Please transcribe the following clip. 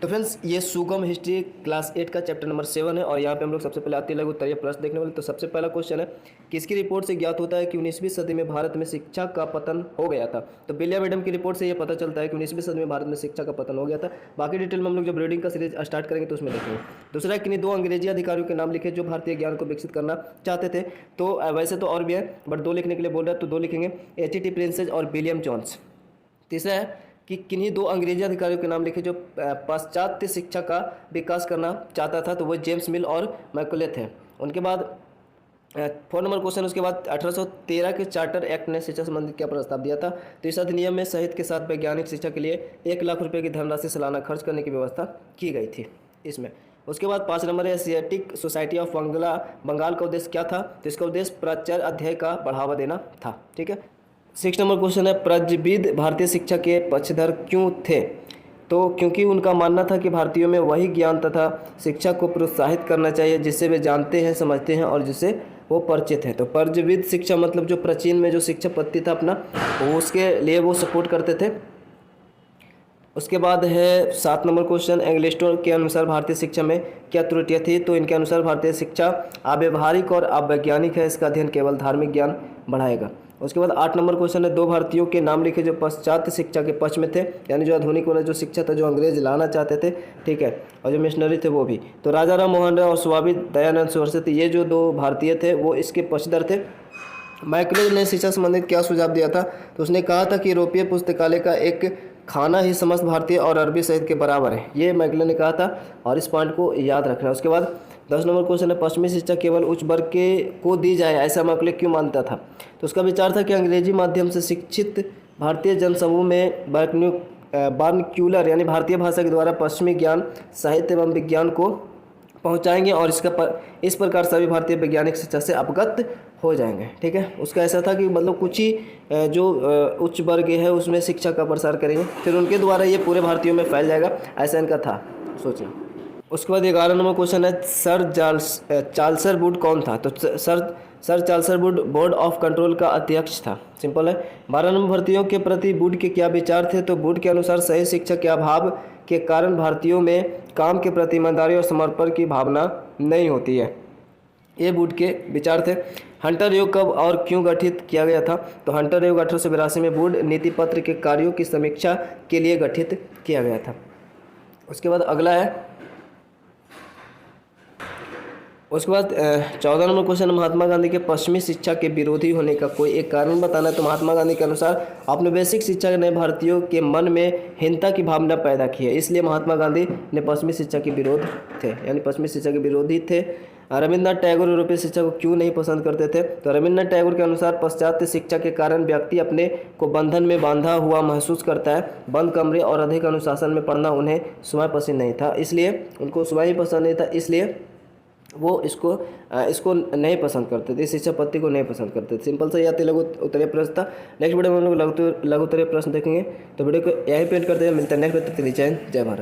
तो फ्रेंड्स ये सुगम हिस्ट्री क्लास 8 का चैप्टर नंबर 7 है और यहाँ पे हम लोग सबसे पहले आते लघु उत्तरीय प्रश्न देखने वाले। तो सबसे पहला क्वेश्चन है, किसकी रिपोर्ट से ज्ञात होता है कि 19वीं सदी में भारत में शिक्षा का पतन हो गया था। तो बिलिया मैडम की रिपोर्ट से ये पता चलता है कि 19वीं सदी में भारत में शिक्षा का पतन हो गया था। बाकी डिटेल में हम लोग जब रीडिंग का सीरीज स्टार्ट करेंगे तो उसमें देखेंगे। दूसरा है, किन्हीं 2 अंग्रेजी अधिकारियों के नाम लिखे जो भारतीय ज्ञान को विकसित करना चाहते थे। तो वैसे तो और भी है बट 2 लिखने के लिए बोल रहा है तो 2 लिखेंगे, H.T. प्रिंसेस और विलियम जॉन्स। तीसरा है कि किन्हीं 2 अंग्रेजी अधिकारियों के नाम लिखे जो पाश्चात्य शिक्षा का विकास करना चाहता था। तो वो जेम्स मिल और मैकुले थे। उनके बाद 4 नंबर क्वेश्चन, उसके बाद 1813 के चार्टर एक्ट ने शिक्षा संबंधित क्या प्रस्ताव दिया था। तो इस अधिनियम में साहित्य के साथ वैज्ञानिक शिक्षा के लिए 1 लाख रुपये की धनराशि सालाना खर्च करने की व्यवस्था की गई थी इसमें। उसके बाद 5 नंबर है, एशियाटिक सोसाइटी ऑफ बंगाल का उद्देश्य क्या था। तो इसका उद्देश्य प्राचार्य अध्याय का बढ़ावा देना था। ठीक है। 6 नंबर क्वेश्चन है, प्रज्ञविद भारतीय शिक्षा के पक्षधर क्यों थे। तो क्योंकि उनका मानना था कि भारतीयों में वही ज्ञान तथा शिक्षा को प्रोत्साहित करना चाहिए जिससे वे जानते हैं, समझते हैं और जिससे वो परिचित हैं। तो प्रज्ञविद शिक्षा मतलब जो प्राचीन में जो शिक्षा पद्धति था अपना, वो उसके लिए वो सपोर्ट करते थे। उसके बाद है 7 नंबर क्वेश्चन, एंग्लिस्टों के अनुसार भारतीय शिक्षा में क्या त्रुटियां थी। तो इनके अनुसार भारतीय शिक्षा अव्यवहारिक और अवैज्ञानिक है, इसका अध्ययन केवल धार्मिक ज्ञान बढ़ाएगा। उसके बाद 8 नंबर क्वेश्चन है, 2 भारतीयों के नाम लिखे जो पाश्चात्य शिक्षा के पक्ष में थे, यानी जो आधुनिक वाला जो शिक्षा था जो अंग्रेज लाना चाहते थे। ठीक है। और जो मिशनरी थे वो भी। तो राजा राम मोहन राय और स्वामी दयानंद सरस्वती, ये जो 2 भारतीय थे वो इसके पक्षधर थे। मैकुले ने शिक्षा संबंधित क्या सुझाव दिया था। तो उसने कहा था कि यूरोपीय पुस्तकालय का एक खाना ही समस्त भारतीय और अरबी साहित्य के बराबर है, ये मैकुले ने कहा था और इस पॉइंट को याद रखना। उसके बाद 10 नंबर क्वेश्चन है, पश्चिमी शिक्षा केवल उच्च वर्ग के को दी जाए ऐसा मैकुले क्यों मानता था। तो उसका विचार था कि अंग्रेजी माध्यम से शिक्षित भारतीय जनसमूह में वर्नक्यूलर यानी भारतीय भाषा के द्वारा पश्चिमी ज्ञान, साहित्य एवं विज्ञान को पहुंचाएंगे और इस प्रकार सभी भारतीय वैज्ञानिक शिक्षा से अवगत हो जाएंगे। ठीक है। उसका ऐसा था कि मतलब कुछ ही जो उच्च वर्ग है उसमें शिक्षा का प्रसार करेंगे, फिर उनके द्वारा ये पूरे भारतीयों में फैल जाएगा, ऐसा इनका था सोचना। उसके बाद 11 नंबर क्वेश्चन है, सर चार्ल्स वुड कौन था। तो sir Charles Wood board of control का अध्यक्ष था। सिंपल है। 12 नंबर, भर्तियों के प्रति वुड के क्या विचार थे। तो वुड के अनुसार सही शिक्षा के अभाव के कारण भारतीयों में काम के प्रति ईमानदारी और समर्पण की भावना नहीं होती है, ये वुड के विचार थे। हंटर योग कब और क्यों गठित किया गया था। तो हंटर योग 1882 में वुड नीति पत्र के कार्यों की समीक्षा के लिए गठित किया गया था। उसके बाद अगला है, उसके बाद 14 नंबर क्वेश्चन, महात्मा गांधी के पश्चिमी शिक्षा के विरोधी होने का कोई एक कारण बताना है। तो महात्मा गांधी के अनुसार औपनिवेशिक शिक्षा ने भारतीयों के मन में हीनता की भावना पैदा की है, इसलिए महात्मा गांधी ने पश्चिमी शिक्षा के विरोध थे, यानी पश्चिमी शिक्षा के विरोधी थे। रविन्द्रनाथ टैगोर यूरोपीय शिक्षा को क्यों नहीं पसंद करते थे। तो रविन्द्रनाथ टैगोर के अनुसार पाश्चात्य शिक्षा के कारण व्यक्ति अपने को बंधन में बांधा हुआ महसूस करता है, बंद कमरे और अधिक अनुशासन में पढ़ना उन्हें स्वयं पसंद नहीं था, इसलिए उनको स्वयं ही पसंद नहीं था, इसलिए वो इसको नहीं पसंद करते थे, इस शिक्षा पद्धति को नहीं पसंद करते थे। सिंपल सा याद लघु उत्तरीय प्रश्न था। नेक्स्ट वीडियो में हम लोग लघु उत्तरीय प्रश्न देखेंगे। तो वीडियो को यहीं पे एंड करते हैं, मिलते हैं नेक्स्ट वीडियो। जय हिंद, जय भारत।